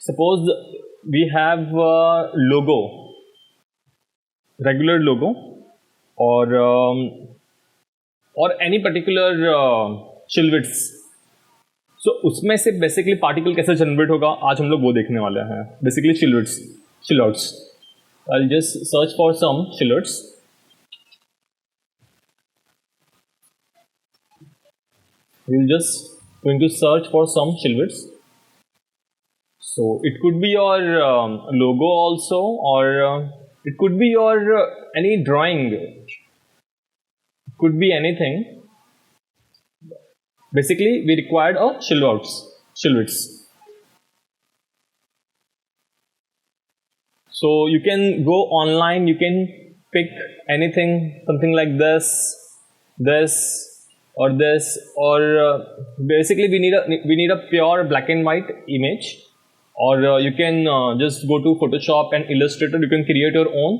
Suppose we have a logo, regular logo, or any particular Shillwitz. So उसमें से basically particle कैसे generate होगा, आज हम लोग वो देखने वाले हैं. Basically Shillwitz. I'll just search for some Shillwitz. We'll just going to search for some Shillwitz. So it could be your logo also, or it could be your any drawing. It could be anything. Basically, we required a Shillwitz. So you can go online. You can pick anything, something like this, or this, or basically we need a pure black and white image. Or you can just go to Photoshop and Illustrator. You can create your own,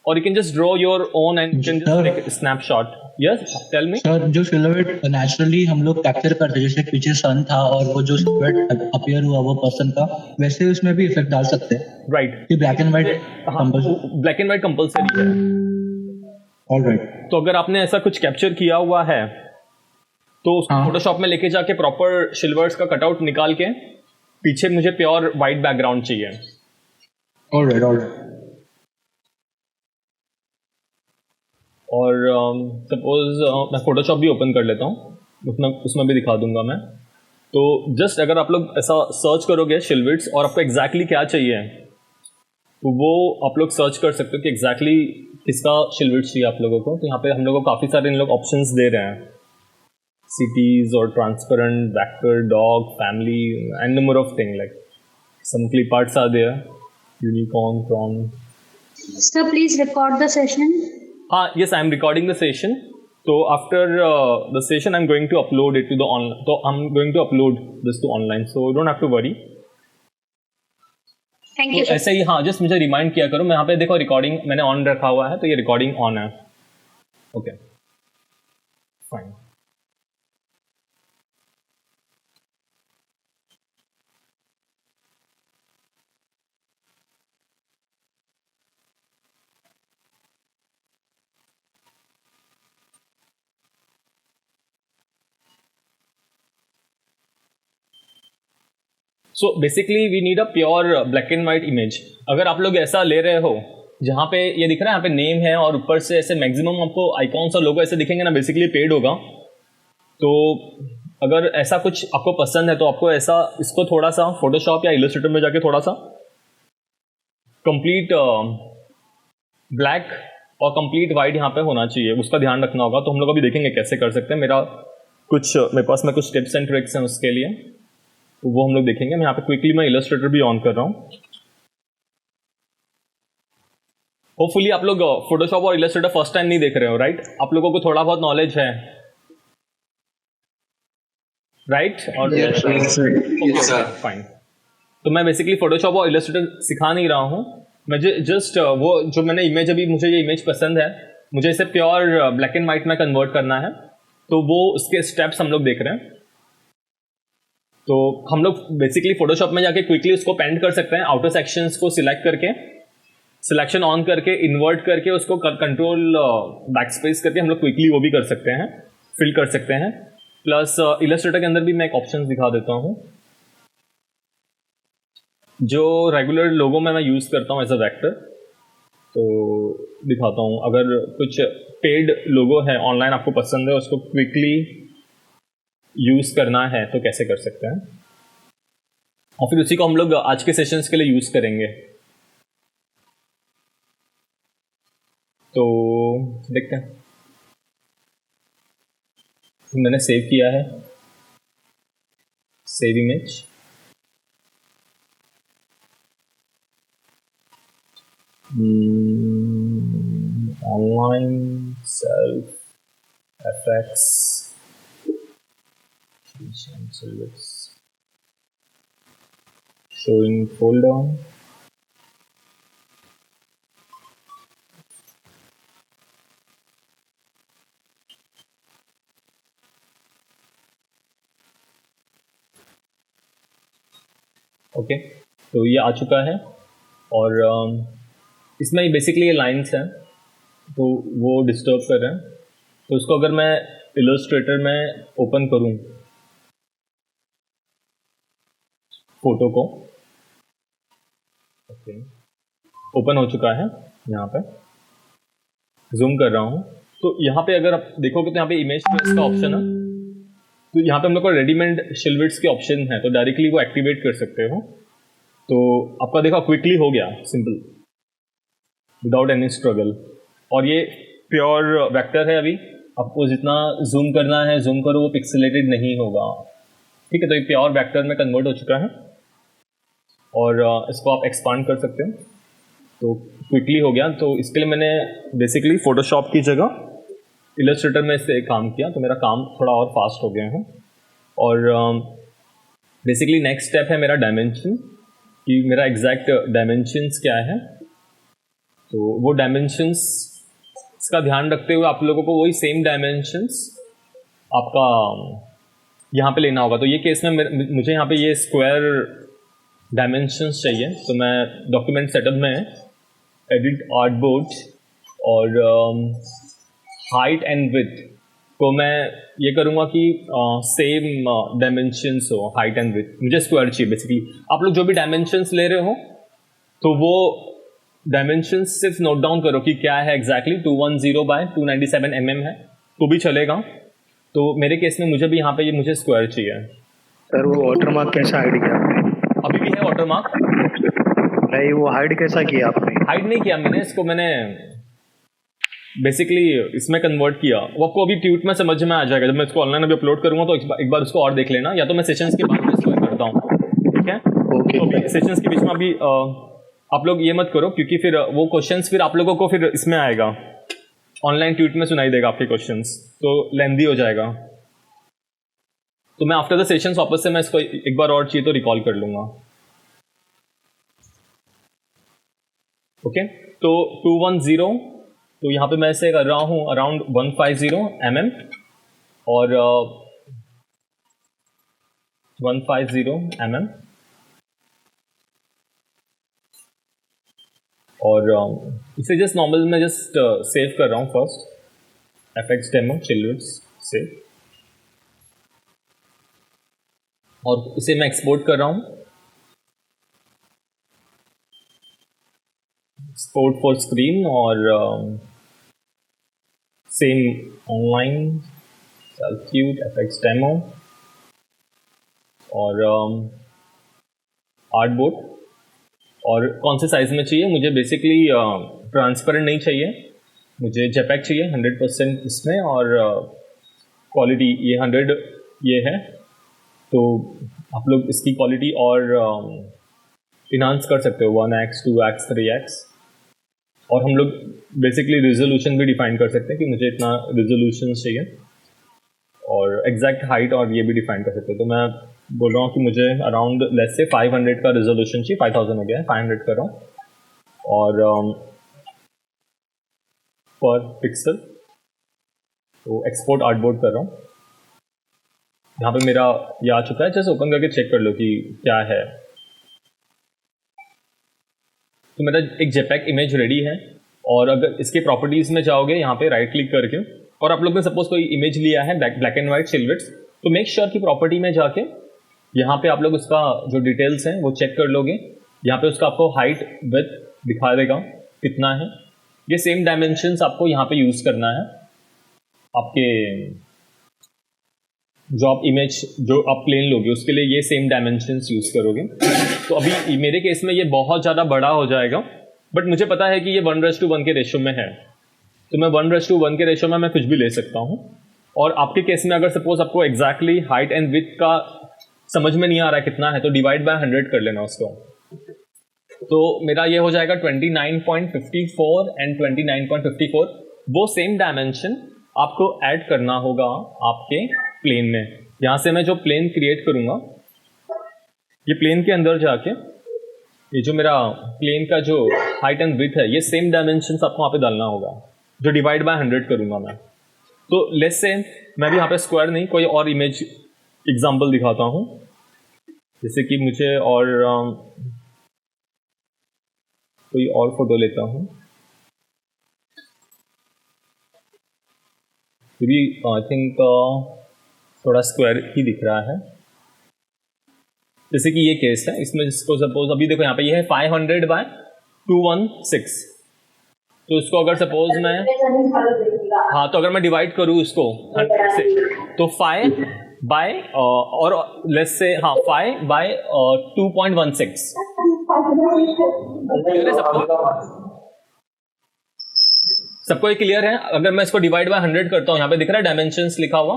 or you can just draw your own and you can just take a snapshot. Yes, tell me. Sir, जो silhouette naturally हम लोग capture करते हैं, जैसे पीछे सन था और वो जो सिलुएट अपीयर हुआ वो पर्सन का, वैसे उसमें भी इफेक्ट डाल सकते हैं. राइट. कि black and white black and white compulsory है. ऑलराइट. तो अगर आपने ऐसा कुछ कैप्चर किया हुआ है तो उसको फोटोशॉप में लेके जाके प्रॉपर शिल्वर्स का कटआउट निकाल के पीछे मुझे प्योर वाइट बैकग्राउंड चाहिए. ऑलराइट. और सपोज मैं फोटोशॉप भी ओपन कर लेता हूँ, उसमें भी दिखा दूंगा मैं. तो जस्ट अगर आप लोग ऐसा सर्च करोगे शिल्विट्स और आपको एग्जैक्टली क्या चाहिए, तो वो आप लोग सर्च कर सकते हो कि एग्जैक्टली किसका शिल्विट्स चाहिए आप लोगों को. तो यहाँ पे हम लोग को काफ़ी सारे इन लोग ऑप्शंस दे रहे हैं. cities or transparent, vector, dog, family, and number of things like some clip arts are there, unicorn, prawn. Sir, please record the session. Yes, I am recording the session. So after the session, I'm going to upload it to the online. So I'm going to upload this to online. So don't have to worry. Thank you. तो ऐसे ही हाँ, just मुझे remind किया करो. मैं यहाँ पे देखो रिकॉर्डिंग मैंने ऑन रखा हुआ है, तो ये रिकॉर्डिंग ऑन है. Okay, fine. So basically we need a pure black and white image. अगर आप लोग ऐसा ले रहे हो जहाँ पे ये दिख रहा है, यहाँ पे नेम है और ऊपर से ऐसे मैक्सिमम आपको आइकॉन्स और लोगो ऐसे दिखेंगे ना, बेसिकली पेड होगा. तो अगर ऐसा कुछ आपको पसंद है तो आपको ऐसा इसको थोड़ा सा फोटोशॉप या इलस्ट्रेटर में जाके थोड़ा सा कंप्लीट ब्लैक और कंप्लीट वाइट यहाँ पे होना चाहिए, उसका ध्यान रखना होगा. तो हम लोग अभी देखेंगे कैसे कर सकते हैं. मेरे पास में कुछ टिप्स एंड ट्रिक्स हैं उसके लिए, तो वो हम लोग देखेंगे. मैं यहाँ पे क्विकली मैं इलस्ट्रेटर भी ऑन कर रहा हूँ. होपफुली आप लोग फोटोशॉप और इलस्ट्रेटर फर्स्ट टाइम नहीं देख रहे हो, राइट? आप लोगों को थोड़ा बहुत नॉलेज है, राइट? और फाइन. तो मैं बेसिकली फोटोशॉप और इलस्ट्रेटर सिखा नहीं रहा हूँ. मैं जस्ट वो जो मैंने इमेज अभी मुझे ये इमेज पसंद है, मुझे इसे प्योर ब्लैक एंड वाइट में कन्वर्ट करना है, तो वो उसके स्टेप्स हम लोग देख रहे हैं. तो हम लोग बेसिकली फोटोशॉप में जाके क्विकली उसको पेंट कर सकते हैं. आउटर सेक्शंस को सिलेक्ट करके, सिलेक्शन ऑन करके, इन्वर्ट करके, उसको कंट्रोल बैकस्पेस करके हम लोग क्विकली वो भी कर सकते हैं, फिल कर सकते हैं. प्लस इलस्ट्रेटर के अंदर भी मैं एक ऑप्शन दिखा देता हूँ जो रेगुलर लोगो में मैं यूज़ करता हूँ एज अ वेक्टर. तो दिखाता हूँ, अगर कुछ पेड लोगो है ऑनलाइन आपको पसंद है, उसको क्विकली यूज़ करना है तो कैसे कर सकते हैं, और फिर उसी को हम लोग आज के सेशंस के लिए यूज़ करेंगे. तो देखते हैं. मैंने सेव किया है, save image. Online self FX showing folder. Okay, तो ये आ चुका है और इसमें बेसिकली ये लाइंस हैं तो वो डिस्टर्ब कर रहे हैं। तो इसको अगर मैं इलस्ट्रेटर में ओपन करूं फोटो को, ओके ओपन हो चुका है, यहाँ पे जूम कर रहा हूँ। तो यहाँ पे अगर आप देखोगे तो यहाँ पे इमेज ट्रेस का ऑप्शन है, तो यहाँ पे हम लोग को रेडीमेड शिलविट्स के ऑप्शन है, तो डायरेक्टली वो एक्टिवेट कर सकते हो। तो आपका देखा क्विकली हो गया, सिंपल, विदाउट एनी स्ट्रगल। और ये प्योर वेक्टर है, अभी आपको जितना जूम करना है जूम करो, वो पिक्सेलेटेड नहीं होगा, ठीक है। तो ये प्योर वेक्टर में कन्वर्ट हो चुका है और इसको आप एक्सपांड कर सकते हो, तो क्विकली हो गया। तो इसके लिए मैंने बेसिकली फोटोशॉप की जगह इलस्ट्रेटर में से काम किया, तो मेरा काम थोड़ा और फास्ट हो गया है। और बेसिकली नेक्स्ट स्टेप है मेरा डायमेंशन, कि मेरा एग्जैक्ट डायमेंशंस क्या है। तो वो डायमेंशंस का ध्यान रखते हुए आप लोगों को वही सेम डायमेंशंस आपका यहाँ पे लेना होगा। तो ये केस में मुझे यहाँ पे ये स्क्वायर डायमेंशंस चाहिए, तो मैं डॉक्यूमेंट सेटअप में एडिट आर्टबोर्ड और हाइट एंड विड्थ को मैं ये करूँगा कि सेम डायमेंशंस हो, हाइट एंड विड्थ। मुझे स्क्वायर चाहिए बेसिकली। आप लोग जो भी डायमेंशंस ले रहे हो तो वो डायमेंशंस सिर्फ नोट डाउन करो कि क्या है एग्जैक्टली। 210 बाय 297 mm है तो भी चलेगा। तो मेरे केस में मुझे भी यहाँ पे ये मुझे स्क्वायर चाहिए। सर वो वाटरमार्क कैसा हाइड किया आपने? अभी भी है वाटरमार्क? नहीं, वो हाइड कैसा किया आपने? हाइड नहीं किया मैंने इसको, मैंने बेसिकली इसमें कन्वर्ट किया। वो आपको अभी ट्यूट में समझ में आ जाएगा, जब मैं इसको ऑनलाइन अभी अपलोड करूंगा तो एक बार उसको और देख लेना, या तो मैं सेशंस के बाद में इसको करता हूँ, ठीक है। ओके। सेशंस के बीच में अभी आप लोग ये मत करो, क्योंकि फिर वो क्वेश्चंस फिर आप लोगों को फिर इसमें आएगा, ऑनलाइन ट्यूट में सुनाई देगा आपके क्वेश्चंस, तो लेंदी हो जाएगा। तो मैं आफ्टर द सेशंस वापस से मैं इसको एक बार और चाहिए तो रिकॉल कर लूंगा, ओके। तो 210, तो यहाँ पे मैं इसे कर रहा हूँ अराउंड 150 mm और 150 mm और इसे जस्ट नॉर्मल में जस्ट सेव कर रहा हूँ फर्स्ट एफएक्स डेमो चिलविट्स से, और इसे मैं एक्सपोर्ट कर रहा हूँ, एक्सपोर्ट फॉर स्क्रीन और same online salute FX demo और आर्टबोर्ड। और कौन से साइज में चाहिए मुझे? बेसिकली ट्रांसपेरेंट नहीं चाहिए मुझे, जेपैक चाहिए 100% इसमें, और क्वालिटी ये 100 ये है। तो आप लोग इसकी क्वालिटी और इन्हांस कर सकते हो 1x 2x 3x, और हम लोग बेसिकली रिजोल्यूशन भी डिफाइन कर सकते हैं कि मुझे इतना रिजोल्यूशन चाहिए, और एग्जैक्ट हाइट और ये भी डिफाइन कर सकते हो। तो मैं बोल रहा हूँ कि मुझे अराउंड लेट्स से 500 का रिजोल्यूशन चाहिए, 5000 हो गया है, 500 कर रहा हूँ, और पर पिक्सल तो एक्सपोर्ट आर्टबोर्ड कर रहा हूँ। यहाँ पे मेरा ये आ चुका है, जस्ट ओपन करके चेक कर लो कि क्या है। तो मेरा एक जेपैक इमेज रेडी है, और अगर इसके प्रॉपर्टीज में जाओगे यहाँ पे राइट क्लिक करके, और आप लोग ने सपोज कोई इमेज लिया है ब्लैक एंड व्हाइट सिल्वेट्स, तो मेक श्योर कि प्रॉपर्टी में जाके यहाँ पे आप लोग उसका जो डिटेल्स हैं वो चेक कर लोगे। यहाँ पे उसका आपको हाइट विड्थ दिखा देगा कितना है। ये सेम डायमेंशंस आपको यहाँ पे यूज करना है आपके जो आप इमेज जो आप प्लेन लोगे उसके लिए, ये सेम डायमेंशंस यूज करोगे। तो अभी मेरे केस में ये बहुत ज़्यादा बड़ा हो जाएगा, बट मुझे पता है कि ये 1:1 के रेशो में है, तो मैं 1:1 के रेशो में मैं कुछ भी ले सकता हूँ। और आपके केस में अगर सपोज आपको एग्जैक्टली हाइट एंड विड्थ का समझ में नहीं आ रहा है कितना है, तो डिवाइड बाय 100 कर लेना उसको। तो मेरा ये हो जाएगा 29.54 एंड 29.54। वो सेम डायमेंशन आपको ऐड करना होगा आपके प्लेन में। यहाँ से मैं जो प्लेन क्रिएट करूँगा, ये प्लेन के अंदर जाके ये जो मेरा प्लेन का जो हाइट एंड विड्थ है, ये सेम डायमेंशंस आपको वहाँ पे डालना होगा, जो डिवाइड बाय 100 करूँगा मैं। तो लेट्स से मैं भी यहाँ पे स्क्वायर नहीं, कोई और इमेज एग्जाम्पल दिखाता हूँ, जैसे कि मुझे और कोई और फोटो लेता हूँ, ये भी आई थिंक थोड़ा स्क्वायर ही दिख रहा है। जैसे कि ये केस है, इसमें जिसको सपोज अभी देखो यहाँ पे ये है 500/216, तो इसको अगर सपोज मैं हाँ तो अगर मैं डिवाइड करूँ इसको 100 से, तो 5 बाय और लेट्स से हाँ 5/2.16 क्लियर है सबको ये क्लियर है? अगर मैं इसको डिवाइड बाय 100 करता हूँ, यहाँ पे दिख रहा है डायमेंशंस लिखा हुआ,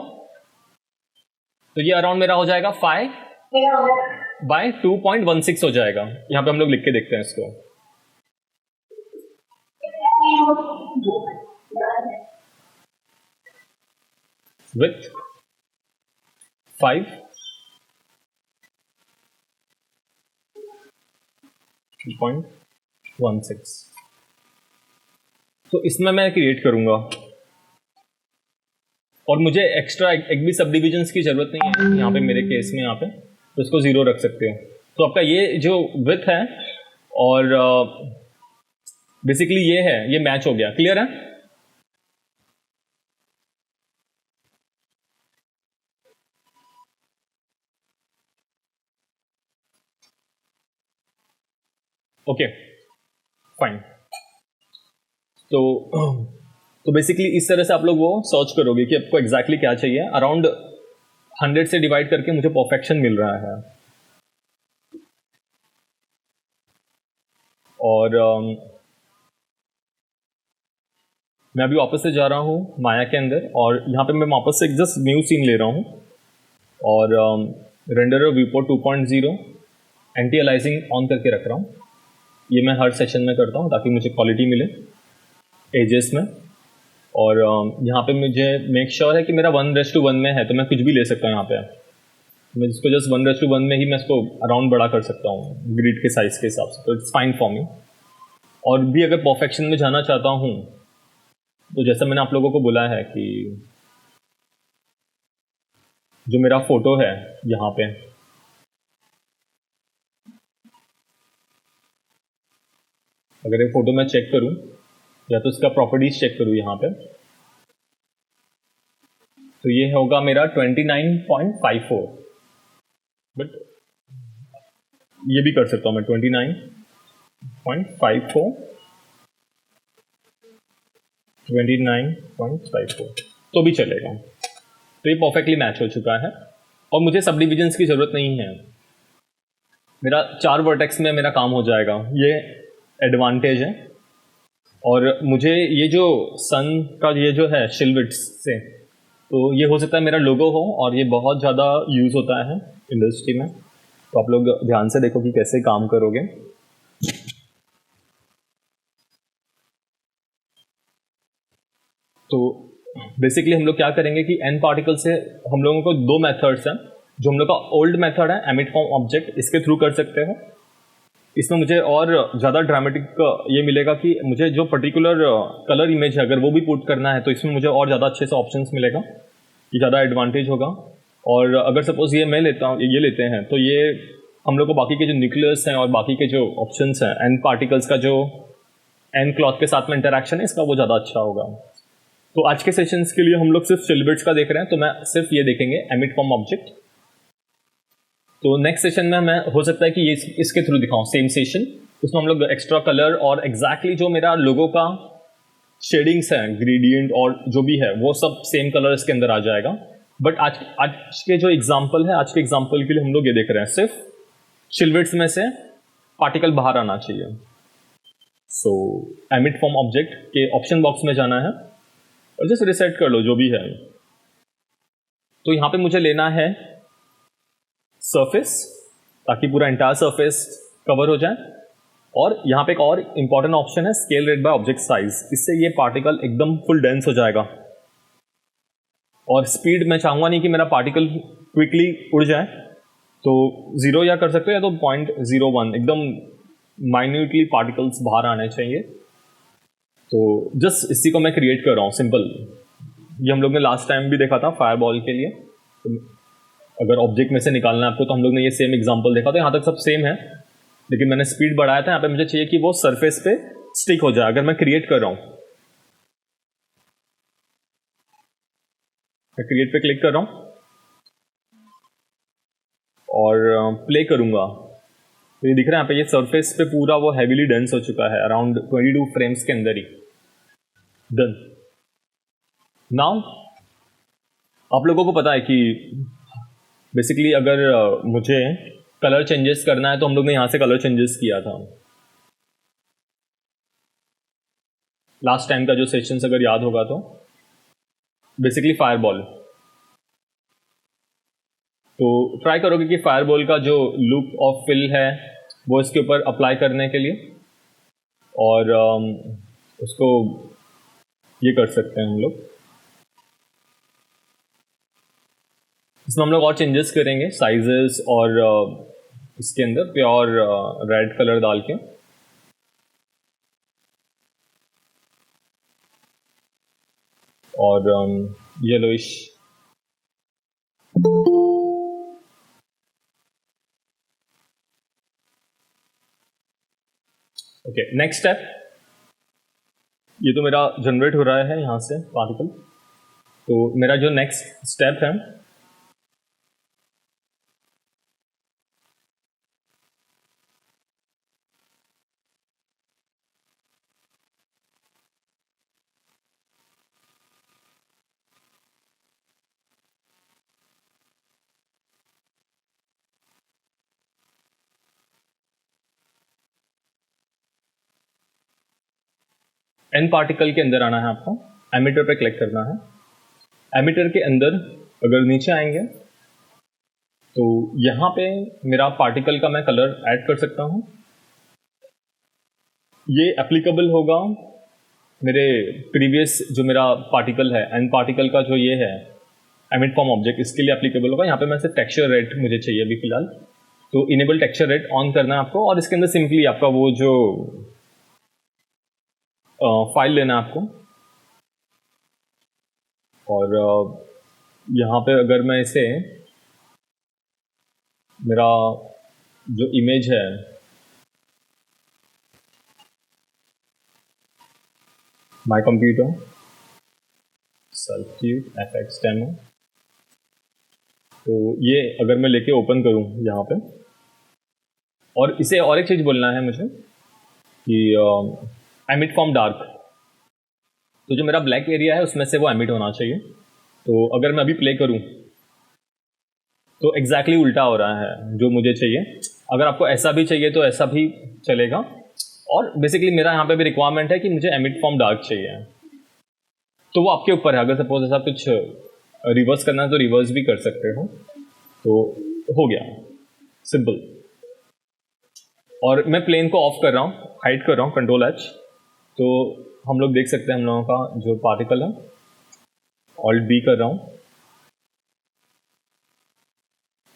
तो ये अराउंड मेरा हो जाएगा 5/2.16 हो जाएगा। यहाँ पे हम लोग लिख के देखते हैं इसको। विथ 5/2.16, तो इसमें मैं क्रिएट करूंगा और मुझे एक्स्ट्रा एक भी सब डिविजन्स की जरूरत नहीं है यहाँ पे मेरे केस में, यहाँ पे तो इसको 0 रख सकते हो। तो आपका ये जो विथ है और बेसिकली ये है, ये मैच हो गया। क्लियर है? Okay fine. तो बेसिकली इस तरह से आप लोग वो सर्च करोगे कि आपको एग्जैक्टली क्या चाहिए। अराउंड 100 से डिवाइड करके मुझे परफेक्शन मिल रहा है। और मैं अभी वापस से जा रहा हूँ माया के अंदर और यहाँ पे मैं वापस से एक जस्ट न्यू सीन ले रहा हूँ और रेंडर व्यूपोर्ट 2.0 एंटी अलाइजिंग ऑन करके रख रहा हूँ। ये मैं हर सेशन में करता हूँ ताकि मुझे क्वालिटी मिले एजेस में। और यहाँ पे मुझे मेक श्योर है कि मेरा 1:1 में है, तो मैं कुछ भी ले सकता हूँ यहाँ पे। मैं इसको जस्ट 1:1 में ही मैं इसको अराउंड बड़ा कर सकता हूँ ग्रिड के साइज के हिसाब से, तो इट्स फाइन फॉर मी। और भी अगर परफेक्शन में जाना चाहता हूँ तो जैसा मैंने आप लोगों को बोला है कि जो मेरा फोटो है यहाँ पे, अगर ये फोटो मैं चेक करूँ या तो इसका प्रॉपर्टीज चेक करूँ यहाँ पे, तो ये होगा मेरा 29.54, बट ये भी कर सकता हूँ मैं 29.54 तो भी चलेगा। तो ये परफेक्टली मैच हो चुका है और मुझे सब डिविजन्स की जरूरत नहीं है। मेरा 4 वर्टेक्स में मेरा काम हो जाएगा, ये एडवांटेज है। और मुझे ये जो सन का ये जो है शिलविट्स से, तो ये हो सकता है मेरा लोगो हो और ये बहुत ज़्यादा यूज़ होता है इंडस्ट्री में। तो आप लोग ध्यान से देखो कि कैसे काम करोगे। तो बेसिकली हम लोग क्या करेंगे कि एन पार्टिकल से हम लोगों को 2 मेथड्स हैं। जो हम लोग का ओल्ड मेथड है एमिट फ्रॉम ऑब्जेक्ट, इसके थ्रू कर सकते हो। इसमें मुझे और ज़्यादा ड्रामेटिक ये मिलेगा कि मुझे जो पर्टिकुलर कलर इमेज है अगर वो भी पुट करना है तो इसमें मुझे और ज़्यादा अच्छे से ऑप्शंस मिलेगा, ये ज़्यादा एडवांटेज होगा। और अगर सपोज ये मैं लेता हूँ, ये लेते हैं, तो ये हम लोग को बाकी के जो न्यूक्लियस हैं और बाकी के जो ऑप्शंस हैं एन पार्टिकल्स का जो एन क्लॉथ के साथ में इंटरेक्शन है इसका, वो ज़्यादा अच्छा होगा। तो आज के सेशंस के लिए हम लोग सिर्फ सिलबिट्स का देख रहे हैं, तो मैं सिर्फ ये देखेंगे एमिट फ्रॉम ऑब्जेक्ट। तो नेक्स्ट सेशन में मैं हो सकता है कि ये इसके थ्रू दिखाऊं सेम सेशन, उसमें हम लोग एक्स्ट्रा कलर और एग्जैक्टली जो मेरा लोगो का शेडिंग्स हैं, ग्रेडियंट और जो भी है वो सब सेम कलर इसके अंदर आ जाएगा। बट आज के जो एग्जाम्पल है, आज के एग्जाम्पल के लिए हम लोग ये देख रहे हैं सिर्फ शिलविट्स में से पार्टिकल बाहर आना चाहिए। सो एमिट फ्रॉम ऑब्जेक्ट के ऑप्शन बॉक्स में जाना है और जस्ट रिसेट कर लो जो भी है। तो यहाँ पे मुझे लेना है सरफेस, ताकि पूरा एंटायर सरफेस कवर हो जाए। और यहाँ पे एक और इंपॉर्टेंट ऑप्शन है scale rate by object size, इससे ये पार्टिकल एकदम फुल डेंस हो जाएगा। और स्पीड मैं चाहूँगा नहीं कि मेरा पार्टिकल क्विकली उड़ जाए, तो 0 या कर सकते हो या तो 0.01, एकदम माइन्यूटली पार्टिकल्स बाहर आने चाहिए। तो जस्ट इसी को मैं क्रिएट कर रहा हूँ सिंपल। ये हम लोग ने लास्ट टाइम भी देखा था फायरबॉल के लिए। तो अगर ऑब्जेक्ट में से निकालना है आपको, तो हम लोग ने ये सेम एग्जांपल देखा था, यहाँ तक सब सेम है। लेकिन मैंने स्पीड बढ़ाया था। यहाँ पे मुझे चाहिए कि वो सरफेस पे स्टिक हो जाए। अगर मैं क्रिएट कर रहा हूँ, मैं क्रिएट पे क्लिक कर रहा हूँ और प्ले करूंगा तो ये दिख रहा है यहाँ पे, ये सरफेस पे पूरा वो हैवीली डेंस हो चुका है अराउंड 22 फ्रेम्स के अंदर ही। डन। नाउ आप लोगों को पता है कि बेसिकली अगर मुझे कलर चेंजेस करना है तो हम लोग ने यहाँ से कलर चेंजेस किया था लास्ट टाइम का जो सेशंस, अगर याद होगा तो। बेसिकली फायरबॉल, तो ट्राई करोगे कि फायरबॉल का जो लुक ऑफ फिल है वो इसके ऊपर अप्लाई करने के लिए, और उसको ये कर सकते हैं हम लोग। इसमें हम लोग और चेंजेस करेंगे साइजेस और इसके अंदर प्योर रेड कलर डाल के। और येलोइश। Okay, next step. ये तो मेरा जनरेट हो रहा है यहाँ से पार्टिकल। तो मेरा जो नेक्स्ट स्टेप है, एन पार्टिकल के अंदर आना है आपको, एमिटर पे क्लिक करना है। एमिटर के अंदर अगर नीचे आएंगे तो यहाँ पे मेरा पार्टिकल का मैं कलर ऐड कर सकता हूँ। ये एप्लीकेबल होगा मेरे प्रीवियस जो मेरा पार्टिकल है, एन पार्टिकल का जो ये है एमिट फॉर्म ऑब्जेक्ट, इसके लिए एप्लीकेबल होगा। यहाँ पे मैं सिर्फ टेक्सचर रेट मुझे चाहिए अभी फिलहाल, तो इनेबल टेक्सचर रेट ऑन करना है आपको। और इसके अंदर सिंपली आपका वो जो फाइल लेना है आपको, और यहाँ पे अगर मैं इसे, मेरा जो इमेज है my computer circuit FX demo, तो ये अगर मैं लेके ओपन करूँ यहाँ पे, और इसे और एक चीज़ बोलना है मुझे कि एमिट फ्रॉम डार्क, तो जो मेरा ब्लैक एरिया है उसमें से वो एमिट होना चाहिए। तो अगर मैं अभी प्ले करूं तो एग्जैक्टली उल्टा हो रहा है जो मुझे चाहिए। अगर आपको ऐसा भी चाहिए तो ऐसा भी चलेगा। और बेसिकली मेरा यहाँ पे भी रिक्वायरमेंट है कि मुझे एमिट फ्रॉम डार्क चाहिए, तो वो आपके ऊपर है। अगर सपोज ऐसा कुछ रिवर्स करना है तो रिवर्स भी कर सकते हो। तो हो गया सिंपल। और मैं प्लेन को ऑफ कर रहा हूँ, हाइड कर रहा हूँ, कंट्रोल एच, तो हम लोग देख सकते हैं हम लोगों का जो पार्टिकल है। ऑल्ट बी कर रहा हूँ,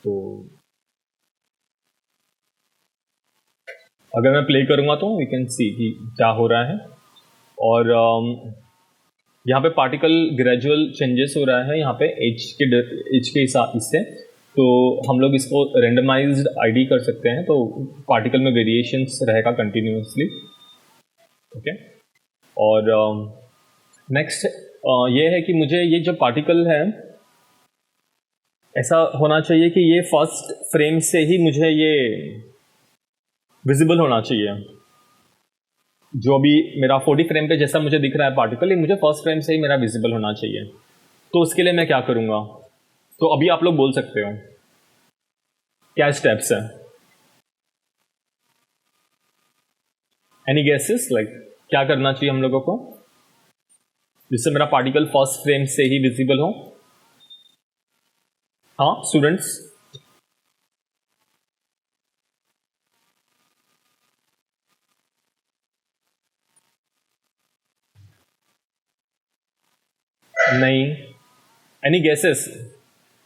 तो अगर मैं प्ले करूंगा तो वी कैन सी कि क्या हो रहा है। और यहाँ पे पार्टिकल ग्रेजुअल चेंजेस हो रहा है यहाँ पे एच के हिसाब से। तो हम लोग इसको रेंडमाइज्ड आईडी कर सकते हैं, तो पार्टिकल में वेरिएशंस रहेगा कंटिन्यूसली। ओके। और नेक्स्ट ये है कि मुझे ये जो पार्टिकल है ऐसा होना चाहिए कि ये फर्स्ट फ्रेम से ही मुझे ये विजिबल होना चाहिए। जो अभी मेरा 40 फ्रेम पे जैसा मुझे दिख रहा है पार्टिकल, ये मुझे फर्स्ट फ्रेम से ही मेरा विजिबल होना चाहिए। तो उसके लिए मैं क्या करूँगा, तो अभी आप लोग बोल सकते हो क्या स्टेप्स है। एनी गेसेस, लाइक क्या करना चाहिए हम लोगों को जिससे मेरा पार्टिकल फर्स्ट फ्रेम से ही विजिबल हो। हाँ स्टूडेंट्स, नहीं, एनी गेसेस।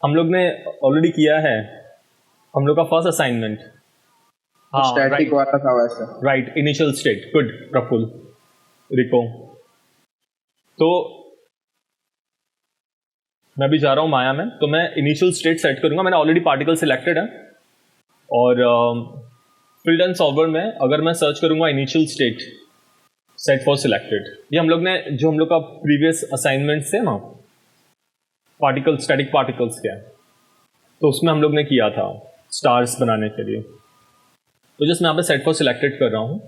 हम लोग ने ऑलरेडी किया है, हम लोग का फर्स्ट असाइनमेंट। हाँ, स्टैटिक वाला था वैसे। Right, initial state. Good Praful, रिको। तो मैं भी जा रहा हूँ माया में, तो मैं इनिशियल स्टेट सेट करूंगा। मैंने ऑलरेडी पार्टिकल सिलेक्टेड है, और फील्ड एंड सॉल्वर में अगर मैं सर्च करूंगा initial state set for selected, ये हम लोग ने जो हम लोग का प्रीवियस असाइनमेंट से ना पार्टिकल स्टैटिक पार्टिकल्स के, तो उसमें हम लोग ने किया था स्टार्स बनाने के लिए। तो जस्ट मैं यहाँ पे सेट फॉर सिलेक्टेड कर रहा हूँ,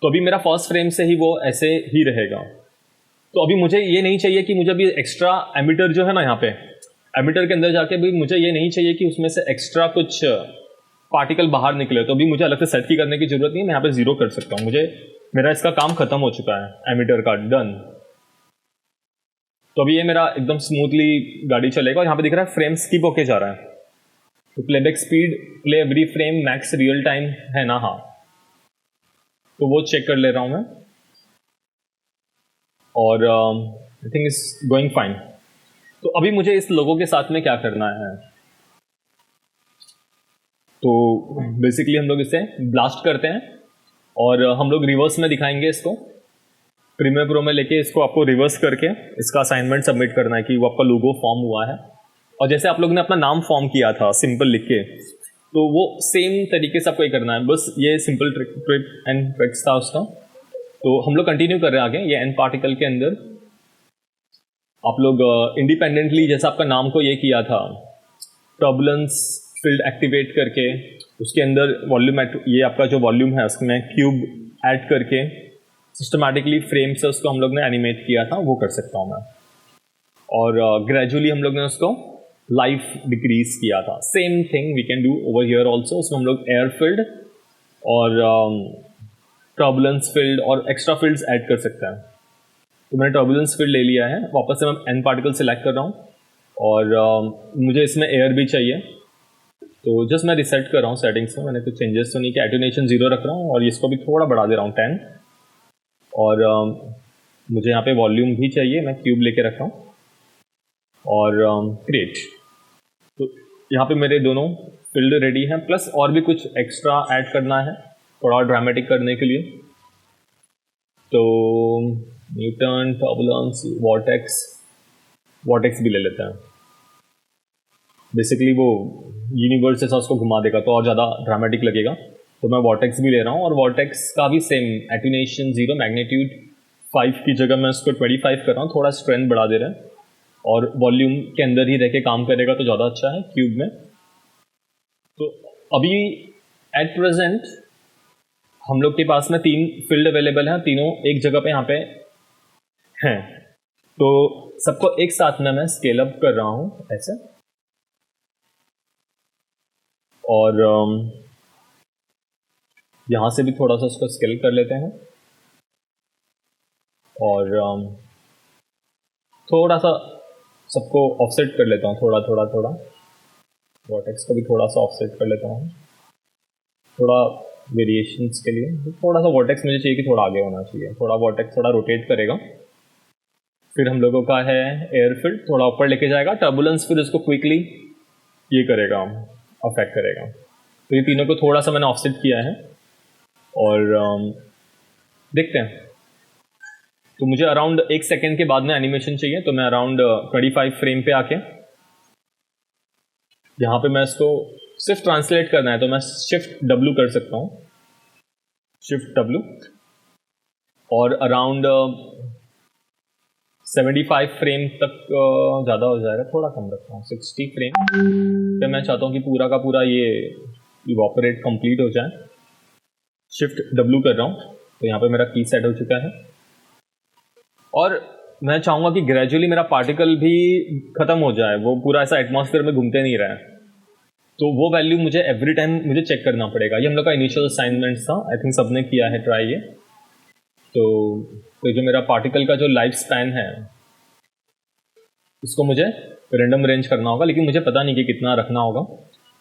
तो अभी मेरा फर्स्ट फ्रेम से ही वो ऐसे ही रहेगा। तो अभी मुझे ये नहीं चाहिए कि मुझे अभी एक्स्ट्रा एमिटर जो है ना, यहाँ पे एमिटर के अंदर जाके भी मुझे ये नहीं चाहिए कि उसमें से एक्स्ट्रा कुछ पार्टिकल बाहर निकले, तो अभी मुझे अलग से सेट की करने की जरूरत नहीं है। मैं यहाँ पे 0 कर सकता हूँ, मुझे मेरा इसका काम खत्म हो चुका है एमिटर का, डन। तो अभी ये मेरा एकदम स्मूथली गाड़ी चलेगा। और यहाँ पे दिख रहा है फ्रेम स्किप होके जा रहा है, तो playback speed play every frame max real time है ना, हाँ, तो वो चेक कर ले रहा हूँ मैं, और I think is going fine. तो अभी मुझे इस लोगों के साथ में क्या करना है, तो बेसिकली हम लोग इसे ब्लास्ट करते हैं और हम लोग रिवर्स में दिखाएंगे इसको। प्रीमियर प्रो में लेके इसको आपको रिवर्स करके इसका असाइनमेंट सबमिट करना है कि वो आपका लोगो फॉर्म हुआ है। और जैसे आप लोग ने अपना नाम फॉर्म किया था सिंपल लिख के, तो वो सेम तरीके से आपको ये करना है। बस ये सिंपल ट्रिप एंड ट्रिक्स था उसका। तो हम लोग कंटिन्यू कर रहे हैं आगे। ये एन पार्टिकल के अंदर आप लोग इंडिपेंडेंटली जैसा आपका नाम को ये किया था, टर्बुलेंस फील्ड एक्टिवेट करके उसके अंदर वॉल्यूम, ये आपका जो वॉल्यूम है उसमें क्यूब ऐड करके सिस्टमैटिकली फ्रेम से उसको हम लोग ने एनिमेट किया था, वो कर सकता हूँ मैं। और ग्रेजुअली हम लोग ने उसको लाइफ डिक्रीज किया था। Same thing we can do over here also. उसमें हम लोग एयर फील्ड और टर्बुलेंस फील्ड और एक्स्ट्रा फील्ड्स ऐड कर सकते हैं। तो मैंने टर्बुलेंस फील्ड ले लिया है, वापस से मैं एन पार्टिकल सिलेक्ट कर रहा हूँ और मुझे इसमें एयर भी चाहिए। तो जस्ट मैं रिसेट कर रहा हूँ सेटिंग्स में, मैंने कुछ चेंजेस तो नहीं किया। एटेन्यूएशन 0 रख रहा हूँ और इसको भी थोड़ा बढ़ा दे रहा हूँ 10। और मुझे यहाँ पे वॉल्यूम भी चाहिए, मैं क्यूब लेके रख रहा हूँ और क्रिएट। तो यहाँ पे मेरे दोनों फील्ड रेडी हैं, प्लस और भी कुछ एक्स्ट्रा ऐड करना है थोड़ा ड्रामेटिक करने के लिए। तो न्यूटन, टर्बुलेंस, वॉर्टेक्स भी ले लेते हैं। बेसिकली वो यूनिवर्स जैसा उसको घुमा देगा तो और ज़्यादा ड्रामेटिक लगेगा, तो मैं वॉर्टेक्स भी ले रहा हूँ। और वॉर्टेक्स का भी सेम एटेन्यूएशन 0, मैग्नीट्यूड 5 की जगह मैं उसको 25 कर रहा हूँ, थोड़ा स्ट्रेंथ बढ़ा दे रहे हैं। और वॉल्यूम के अंदर ही रह के काम करेगा तो ज़्यादा अच्छा है क्यूब में। तो अभी एट प्रेजेंट हम लोग के पास में 3 फील्ड अवेलेबल हैं, तीनों एक जगह पे यहाँ पे हैं। तो सबको एक साथ में मैं स्केल अप कर रहा हूँ ऐसे, और यहाँ से भी थोड़ा सा उसको स्केल कर लेते हैं और थोड़ा सा सबको ऑफसेट कर लेता हूँ, थोड़ा वॉर्टेक्स को भी थोड़ा सा ऑफसेट कर लेता हूँ थोड़ा वेरिएशंस के लिए। थोड़ा सा वॉर्टेक्स मुझे चाहिए कि थोड़ा आगे होना चाहिए, थोड़ा वॉर्टेक्स थोड़ा रोटेट करेगा। फिर हम लोगों का है एयर फील्ड, थोड़ा ऊपर लेके जाएगा। टर्बुलेंस फिर उसको क्विकली ये करेगा, अफेक्ट करेगा। तो ये तीनों को थोड़ा सा मैंने ऑफसेट किया है और देखते हैं। तो मुझे अराउंड 1 सेकेंड के बाद में एनिमेशन चाहिए, तो मैं अराउंड 25 फ्रेम पे आके यहाँ पे मैं इसको सिर्फ ट्रांसलेट करना है, तो मैं शिफ्ट W कर सकता हूँ, शिफ्ट W, और अराउंड 75 फ्रेम तक ज़्यादा हो जाएगा, थोड़ा कम रखता हूँ 60 फ्रेम पे। मैं चाहता हूँ कि पूरा का पूरा ये इवॉपरेट कंप्लीट हो जाए। शिफ्ट W कर रहा हूँ, तो यहाँ पे मेरा की सेट हो चुका है। और मैं चाहूँगा कि ग्रेजुअली मेरा पार्टिकल भी ख़त्म हो जाए, वो पूरा ऐसा एटमॉस्फेयर में घूमते नहीं रहे। तो वो वैल्यू मुझे एवरी टाइम मुझे चेक करना पड़ेगा। ये हम लोग का इनिशियल असाइनमेंट था, आई थिंक सबने किया है ट्राई ये। तो जो मेरा पार्टिकल का जो लाइफ स्पैन है उसको मुझे रेंडम रेंज करना होगा, लेकिन मुझे पता नहीं कि कितना रखना होगा।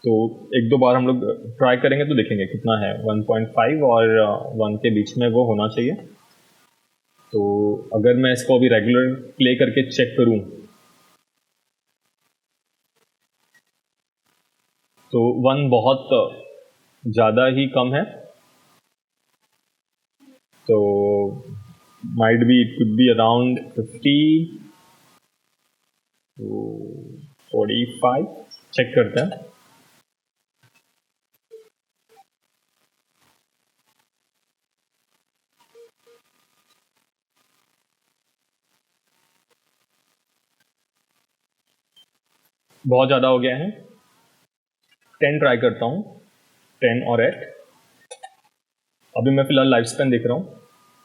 तो 1-2 बार हम लोग ट्राई करेंगे तो देखेंगे कितना है। 1.5 और 1 के बीच में वो होना चाहिए। तो अगर मैं इसको अभी रेगुलर प्ले करके चेक करूं तो 1 बहुत ज़्यादा ही कम है। तो might be it could be around 50 to 45। Check करते हैं। बहुत ज़्यादा हो गया है। 10 ट्राई करता हूँ, 10 और 8। अभी मैं फिलहाल लाइफ स्पैन देख रहा हूँ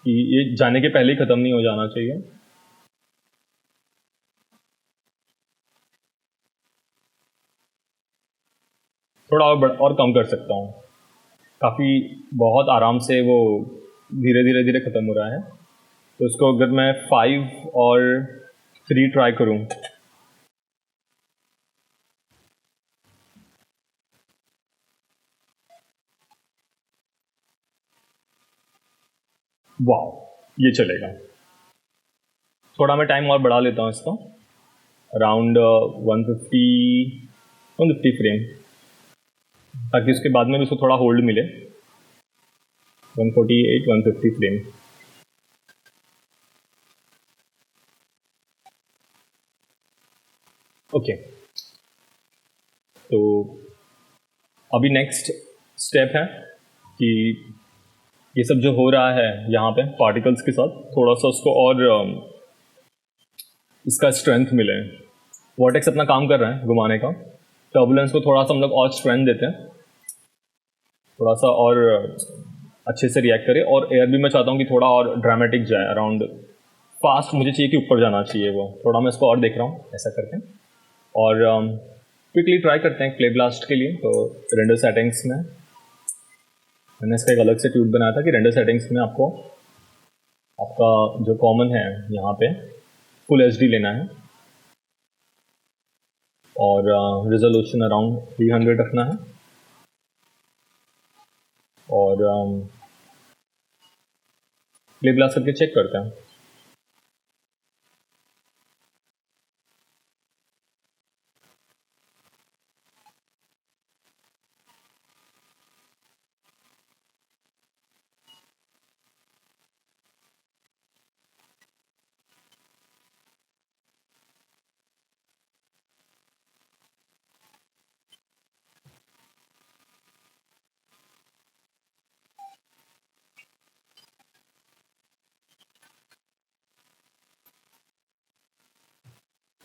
कि ये जाने के पहले ही ख़त्म नहीं हो जाना चाहिए। थोड़ा और कम कर सकता हूँ, काफ़ी बहुत आराम से वो धीरे धीरे धीरे ख़त्म हो रहा है। तो इसको अगर मैं 5 और 3 ट्राई करूँ, वाह, ये चलेगा। थोड़ा मैं टाइम और बढ़ा लेता हूँ इसका, अराउंड 150 फ्रेम, ताकि उसके बाद में भी इसको थोड़ा होल्ड मिले। 148 150 फ्रेम। ओके, तो अभी नेक्स्ट स्टेप है कि ये सब जो हो रहा है यहाँ पे पार्टिकल्स के साथ, थोड़ा सा उसको और इसका स्ट्रेंथ मिले। वॉर्टेक्स अपना काम कर रहा है घुमाने का, टर्बुलेंस को थोड़ा सा हम लोग और स्ट्रेंथ देते हैं, थोड़ा सा और अच्छे से रिएक्ट करे। और एयर भी मैं चाहता हूँ कि थोड़ा और ड्रामेटिक जाए, अराउंड फास्ट मुझे चाहिए कि ऊपर जाना चाहिए वो। थोड़ा मैं इसको और देख रहा हूँ ऐसा करके। और क्विकली ट्राई करते हैं क्ले ब्लास्ट के लिए। तो रेंडर सेटिंग्स में मैंने इसका एक अलग से ट्यूब बनाया था कि रेंडर सेटिंग्स में आपको आपका जो कॉमन है यहाँ पे फुल HD लेना है और रिजोल्यूशन अराउंड 300 रखना है। और क्ले ब्लास्ट करके चेक करते हैं।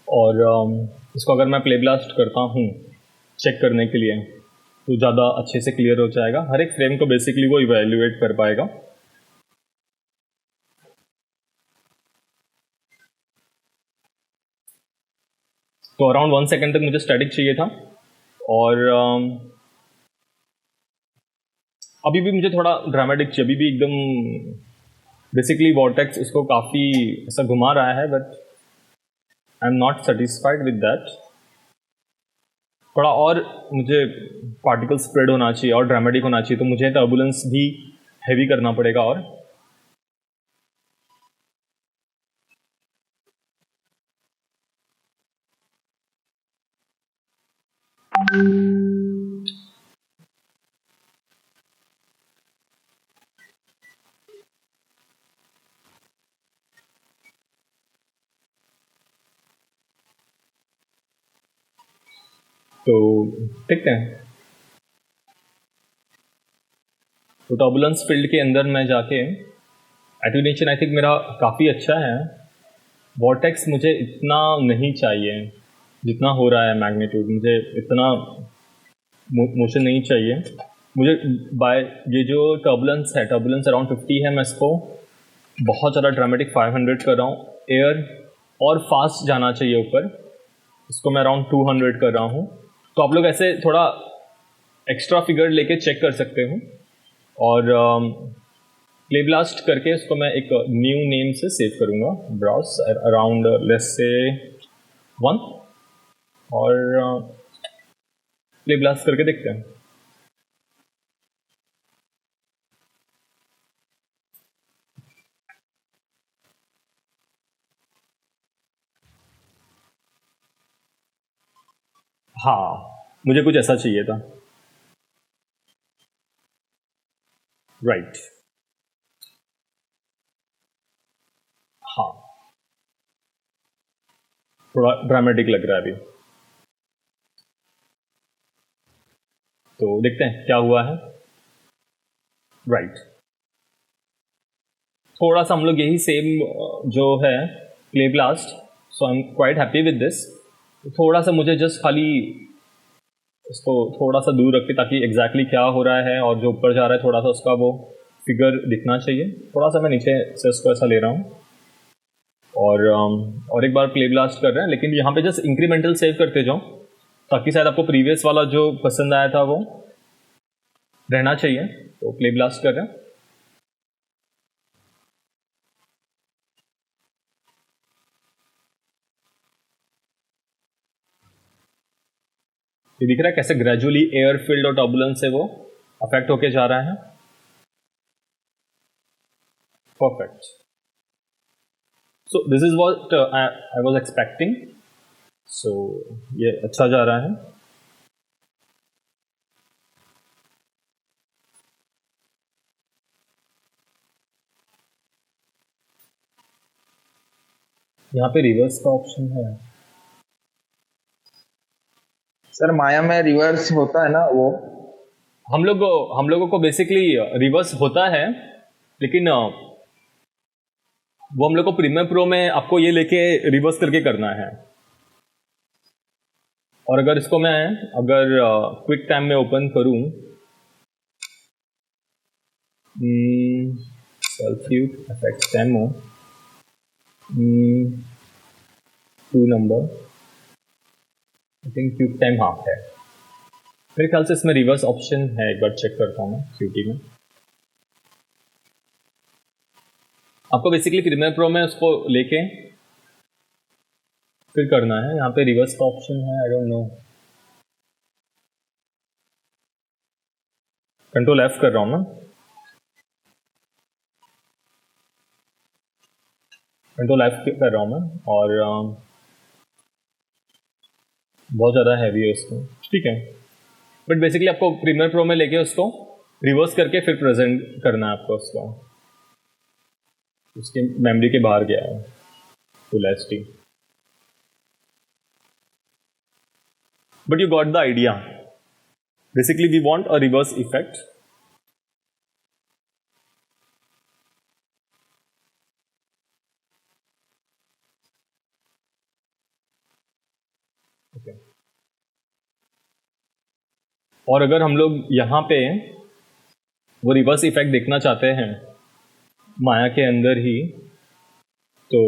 और इसको अगर मैं प्ले ब्लास्ट करता हूँ चेक करने के लिए, तो ज़्यादा अच्छे से क्लियर हो जाएगा। हर एक फ्रेम को बेसिकली वो इवेल्युएट कर पाएगा। तो अराउंड 1 सेकेंड तक मुझे स्टैटिक चाहिए था। और अभी भी मुझे थोड़ा ड्रामेटिक चाहिए। अभी भी एकदम बेसिकली वॉर्टेक्स उसको काफ़ी ऐसा घुमा रहा है, but I am not satisfied with that. थोड़ा और मुझे पार्टिकल स्प्रेड होना चाहिए और ड्रामेटिक होना चाहिए। तो मुझे टर्बुलेंस भी हैवी करना पड़ेगा। और तो देखते हैं। तो टर्बुलेंस फील्ड के अंदर मैं जाके एटेन्यूएशन आई थिंक मेरा काफ़ी अच्छा है। वॉर्टेक्स मुझे इतना नहीं चाहिए जितना हो रहा है मैग्नीट्यूड। मुझे इतना मोशन नहीं चाहिए। मुझे बाय ये जो टर्बुलेंस है, टर्बुलेंस अराउंड 50 है। मैं इसको बहुत ज़्यादा ड्रामेटिक 500 कर रहा हूँ। एयर और फास्ट जाना चाहिए ऊपर, इसको मैं अराउंड 200 कर रहा हूँ। तो आप लोग ऐसे थोड़ा एक्स्ट्रा फिगर लेके चेक कर सकते हो। और प्ले ब्लास्ट करके इसको मैं एक न्यू नेम से सेव करूँगा, ब्राउज अराउंड लेट्स से 1। और प्ले ब्लास्ट करके देखते हैं। हाँ, मुझे कुछ ऐसा चाहिए था। राइट, हाँ, थोड़ा ड्रामेटिक लग रहा है अभी। तो देखते हैं क्या हुआ है। राइट, थोड़ा सा हम लोग यही सेम जो है play blast. So I am quite happy with this. थोड़ा सा मुझे जस्ट खाली इसको थोड़ा सा दूर रख के, ताकि एग्जैक्टली क्या हो रहा है और जो ऊपर जा रहा है थोड़ा सा उसका वो फिगर दिखना चाहिए। थोड़ा सा मैं नीचे से उसको ऐसा ले रहा हूँ और एक बार प्ले ब्लास्ट कर रहे हैं, लेकिन यहाँ पे जस्ट इंक्रीमेंटल सेव करते जाओ, ताकि शायद आपको प्रीवियस वाला जो पसंद आया था वो रहना चाहिए। तो प्ले ब्लास्ट कर रहे हैं। ये दिख रहा है कैसे ग्रेजुअली एयर फील्ड और टर्बुलेंस से वो अफेक्ट होके जा रहा है। Perfect. So this is what I was expecting. So ये अच्छा जा रहा है। यहाँ पे रिवर्स का ऑप्शन है। सर माया में रिवर्स होता है ना वो? हम लोगों को बेसिकली रिवर्स होता है, लेकिन वो हम लोग को प्रीमियर प्रो में आपको ये लेके रिवर्स करके करना है। और अगर इसको मैं क्विक टाइम में ओपन करूं, सेल्फ्यूट effects demo 2 number, I think quick time हाँ है मेरे ख्याल से। इसमें रिवर्स ऑप्शन है, एक बार चेक करता हूँ मैं क्यूटी में। आपको बेसिकली प्रीमियर प्रो में उसको लेके फिर करना है। यहाँ पे रिवर्स का ऑप्शन है, I don't know. Control F कर रहा हूँ मैं, कंट्रोल एफ कर रहा हूँ मैं, और बहुत ज़्यादा हैवी है इसको, ठीक है। बट बेसिकली आपको प्रीमियर प्रो में लेके उसको रिवर्स करके फिर प्रेजेंट करना है आपको उसको। उसके मेमोरी के बाहर गया है full HD. But you got the idea. Basically we want a reverse effect. Okay. और अगर हम लोग यहाँ पे वो रिवर्स इफेक्ट देखना चाहते हैं माया के अंदर ही, तो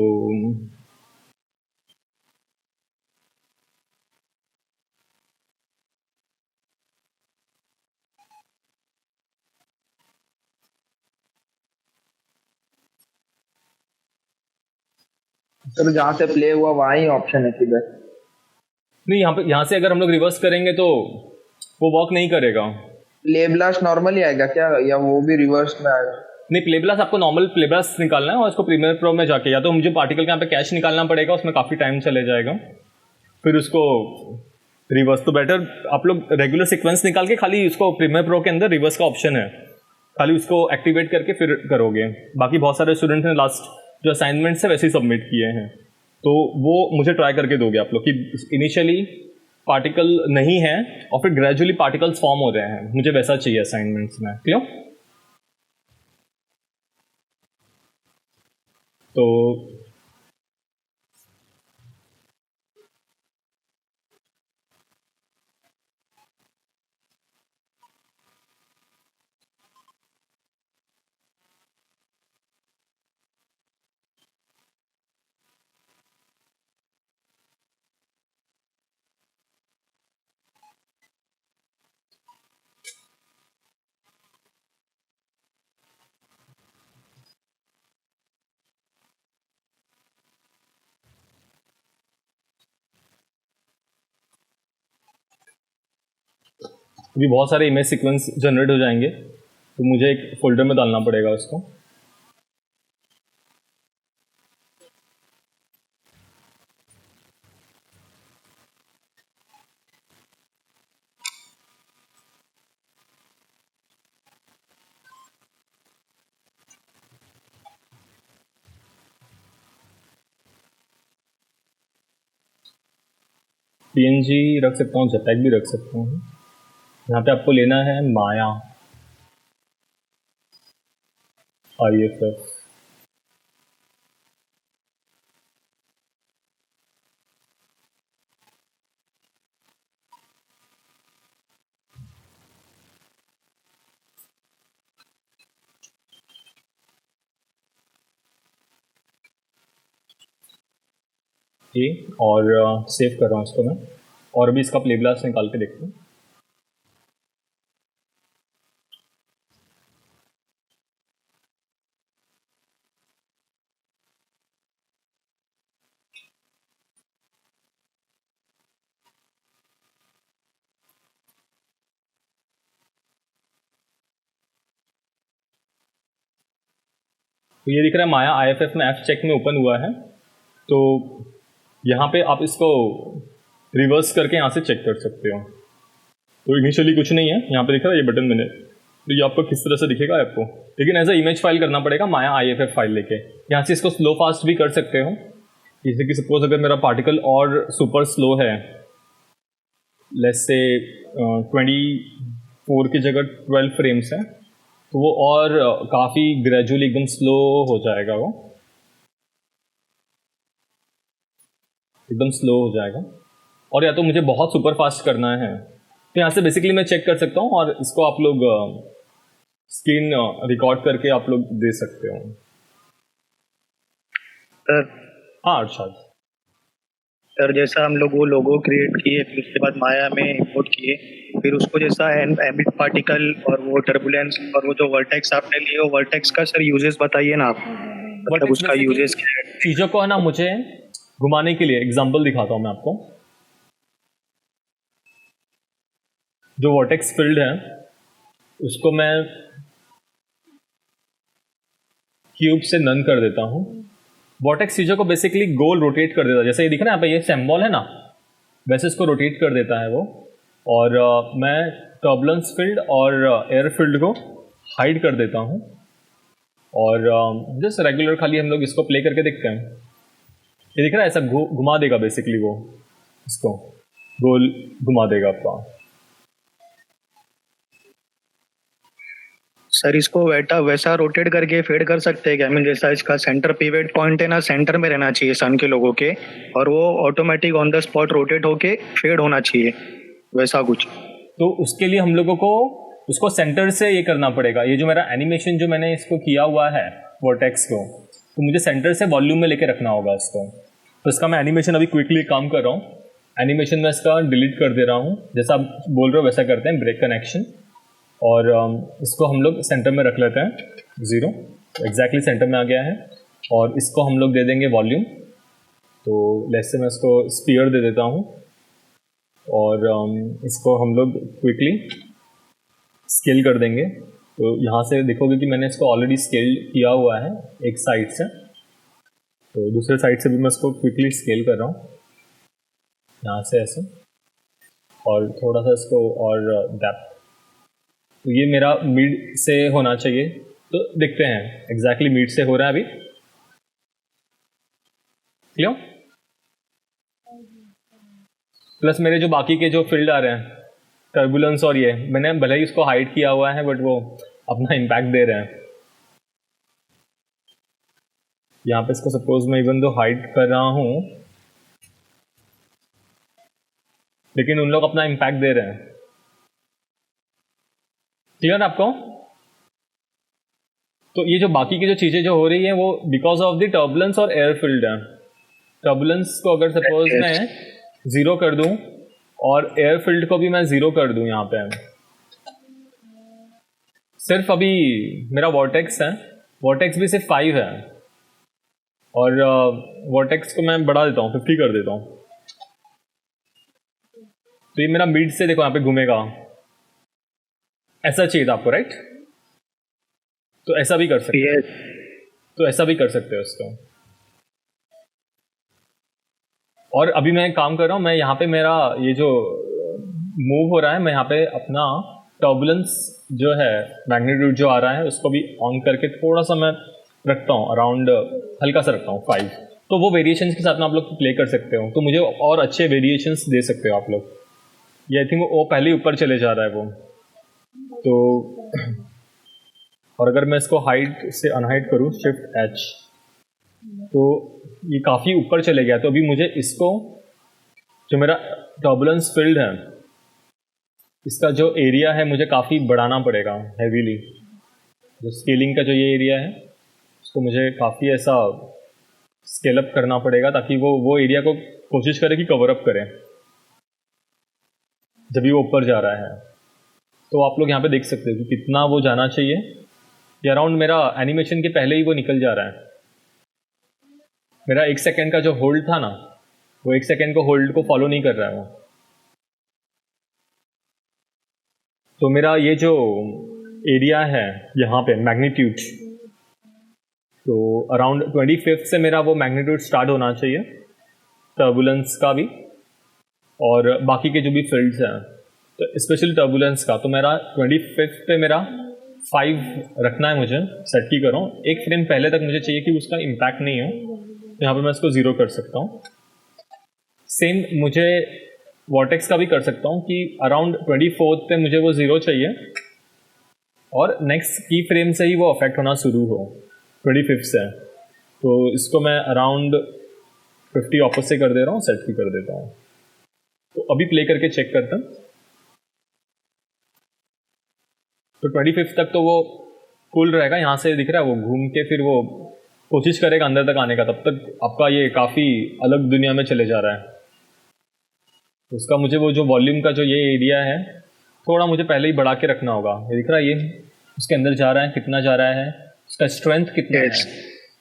सर जहाँ से प्ले हुआ वहाँ ही ऑप्शन है किधर? नहीं, यहाँ से अगर हम लोग रिवर्स करेंगे तो वो वर्क नहीं करेगा। प्ले ब्लास्ट नॉर्मली आएगा क्या, या वो भी रिवर्स में आएगा? नहीं, प्ले ब्लास्ट आपको नॉर्मल प्ले ब्लास्ट निकालना है और उसको प्रीमियर प्रो में जाके, या तो मुझे पार्टिकल के यहाँ पे कैश निकालना पड़ेगा, उसमें काफ़ी टाइम चले जाएगा, फिर उसको रिवर्स। तो बेटर आप लोग रेगुलर सीक्वेंस निकाल के खाली उसको प्रीमियर प्रो के अंदर रिवर्स का ऑप्शन है, खाली उसको एक्टिवेट करके फिर करोगे। बाकी बहुत सारे स्टूडेंट्स ने लास्ट जो असाइनमेंट्स है वैसे ही सबमिट किए हैं, तो वो मुझे ट्राई करके दोगे आप लोग कि इनिशियली पार्टिकल नहीं है और फिर ग्रेजुअली पार्टिकल्स फॉर्म हो रहे हैं। मुझे वैसा चाहिए असाइनमेंट्स में, क्लियर? तो अभी बहुत सारे इमेज सीक्वेंस जनरेट हो जाएंगे, तो मुझे एक फोल्डर में डालना पड़ेगा उसको। पीएनजी रख सकता हूँ, जेपैग भी रख सकता हूँ। यहाँ पे आपको लेना है माया IFF। ए और सेव कर रहा हूँ इसको मैं, और अभी इसका प्ले ब्लास्ट निकाल के देखते हैं। तो ये दिख रहा है माया IFF में एफ चेक में ओपन हुआ है। तो यहाँ पे आप इसको रिवर्स करके यहाँ से चेक कर सकते हो। तो इनिशियली कुछ नहीं है, यहाँ पे दिख रहा है ये बटन मैंने, तो ये आपको किस तरह से दिखेगा आपको, लेकिन एज अ इमेज फाइल करना पड़ेगा माया IFF फाइल लेके। यहाँ से इसको स्लो फास्ट भी कर सकते हो, जैसे कि सपोज अगर मेरा पार्टिकल और सुपर स्लो है, लेट्स से 24 की जगह 12 फ्रेम्स है, तो वो और काफ़ी ग्रेजुअली एकदम स्लो हो जाएगा, वो एकदम स्लो हो जाएगा। और या तो मुझे बहुत सुपर फास्ट करना है, तो यहाँ से बेसिकली मैं चेक कर सकता हूँ, और इसको आप लोग स्क्रीन रिकॉर्ड करके आप लोग दे सकते हो। हाँ अर्षद सर, जैसा हम लोग वो लोगो क्रिएट किए, फिर उसके बाद माया में इंपोर्ट किए, फिर उसको जैसा एमिट पार्टिकल और वो टर्बुलेंस और वो जो वर्टेक्स आपने लिए, वो वर्टेक्स का सर यूजेस बताइए ना आप, मतलब उसका यूजेस क्या है? चीज़ों को है ना मुझे घुमाने के लिए एग्जांपल दिखाता हूँ मैं आपको। जो वर्टेक्स फील्ड है उसको मैं क्यूब से नन कर देता हूँ। वर्टेक्स चीज़ों को बेसिकली गोल रोटेट कर देता है, जैसे ये दिख रहा है यहाँ पे, ये सिंबल है ना, वैसे इसको रोटेट कर देता है वो। और मैं टर्बुलेंस फील्ड और एयर फील्ड को हाइड कर देता हूँ, और जस्ट रेगुलर खाली हम लोग इसको प्ले करके देखते हैं। ये दिख रहा है, ऐसा घुमा देगा बेसिकली, वो इसको गोल घुमा देगा आपका। सर इसको वैसा रोटेट करके फेड कर सकते हैं क्या? मीन जैसा इसका सेंटर पिवट पॉइंट है ना, सेंटर में रहना चाहिए सन के लोगों के, और वो automatic on the spot rotate होके फेड होना चाहिए, वैसा कुछ। तो उसके लिए हम लोगों को उसको सेंटर से ये करना पड़ेगा। ये जो मेरा एनिमेशन जो मैंने इसको किया हुआ है वर्टेक्स को, तो मुझे सेंटर से वॉल्यूम में लेके रखना होगा इसको। तो इसका मैं एनिमेशन अभी क्विकली काम कर रहा हूँ। एनिमेशन में इसका डिलीट कर दे रहा हूँ, जैसा आप बोल रहे हो वैसा करते हैं, ब्रेक कनेक्शन। और इसको हम लोग सेंटर में रख लेते हैं, 0 एग्जैक्टली सेंटर में आ गया है। और इसको हम लोग दे देंगे वॉल्यूम। तो लेट्स से मैं इसको स्पीयर दे देता हूँ, और इसको हम लोग क्विकली स्केल कर देंगे। तो यहाँ से देखोगे कि मैंने इसको ऑलरेडी स्केल किया हुआ है एक साइड से, तो दूसरे साइड से भी मैं इसको क्विकली स्केल कर रहा हूँ, यहाँ से ऐसे, और थोड़ा सा इसको और डेप्थ। तो ये मेरा मिड से होना चाहिए, तो देखते हैं एग्जैक्टली मिड से हो रहा है अभी। क्लियर? प्लस मेरे जो बाकी के जो फील्ड आ रहे हैं, टर्बुलेंस और ये, मैंने भले ही इसको हाइड किया हुआ है, बट वो अपना इम्पैक्ट दे रहे हैं। यहाँ पे इसको सपोज मैं इवन दो हाइड कर रहा हूँ, लेकिन उन लोग अपना इम्पैक्ट दे रहे हैं। क्लियर आपको? तो ये जो बाकी की जो चीज़ें जो हो रही है, वो बिकॉज ऑफ द टर्बुलेंस और एयर फील्ड है। टर्बुलेंस को अगर सपोज मैं 0 कर दूं, और एयर फील्ड को भी मैं 0 कर दूं, यहाँ पे सिर्फ अभी मेरा वॉर्टेक्स है, वॉर्टेक्स भी सिर्फ 5 है, और वॉर्टेक्स को मैं बढ़ा देता हूँ, 50 कर देता हूँ। तो ये मेरा मिड से देखो यहाँ पे घूमेगा, ऐसा चाहिए था आपको, राइट? तो ऐसा भी कर सकते हो, तो ऐसा भी कर सकते हो इसको। और अभी मैं काम कर रहा हूँ, मैं यहाँ पे मेरा ये जो मूव हो रहा है, मैं यहाँ पे अपना टर्बुलेंस जो है, मैग्नीट्यूड जो आ रहा है, उसको भी ऑन करके थोड़ा सा मैं रखता हूँ, अराउंड हल्का सा रखता हूँ 5। तो वो वेरिएशंस के साथ में आप लोग प्ले कर सकते हो, तो मुझे और अच्छे वेरिएशंस दे सकते हो आप लोग। ये आई थिंक वो पहले ऊपर चले जा रहा है वो, तो और अगर मैं इसको हाइड से अनहाइड करूँ, शिफ्ट H, तो ये काफ़ी ऊपर चले गया। तो अभी मुझे इसको, जो मेरा टर्बुलेंस फील्ड है, इसका जो एरिया है मुझे काफ़ी बढ़ाना पड़ेगा हैवीली। जो स्केलिंग का जो ये एरिया है, उसको मुझे काफ़ी ऐसा स्केल अप करना पड़ेगा ताकि वो एरिया को कोशिश करे कि कवर अप करे जब भी वो ऊपर जा रहा है। तो आप लोग यहाँ पे देख सकते हो कि कितना वो जाना चाहिए। ये अराउंड मेरा एनिमेशन के पहले ही वो निकल जा रहा है। मेरा 1 सेकेंड का जो होल्ड था ना, वो 1 सेकेंड को होल्ड को फॉलो नहीं कर रहा है वो। तो मेरा ये जो एरिया है यहाँ पे मैग्नीट्यूड, तो अराउंड 25 से मेरा वो मैग्नीट्यूड स्टार्ट होना चाहिए, टर्बुलेंस का भी और बाकी के जो भी फील्ड्स हैं, तो स्पेशली टर्बुलेंस का। तो मेरा 25 पे मेरा 5 रखना है, मुझे सेट की कर रहा हूँ। 1 फ्रेम पहले तक मुझे चाहिए कि उसका इम्पैक्ट नहीं हो, तो यहाँ पे मैं इसको 0 कर सकता हूँ। सेम मुझे वॉर्टेक्स का भी कर सकता हूँ कि अराउंड 24 पे मुझे वो 0 चाहिए और नेक्स्ट की फ्रेम से ही वो अफेक्ट होना शुरू हो 25 से। तो इसको मैं अराउंड 50 वापस से कर दे रहा हूँ, सेट की कर देता हूँ। तो अभी प्ले करके चेक करता हूँ। तो 25 तक तो वो कूल रहेगा, यहाँ से दिख रहा है वो घूम के फिर वो कोशिश करेगा अंदर तक आने का। तब तक आपका ये काफ़ी अलग दुनिया में चले जा रहा है। उसका मुझे वो जो वॉल्यूम का जो ये एरिया है थोड़ा मुझे पहले ही बढ़ा के रखना होगा। ये दिख रहा है, ये उसके अंदर जा रहा है, कितना जा रहा है, उसका स्ट्रेंथ कितना है।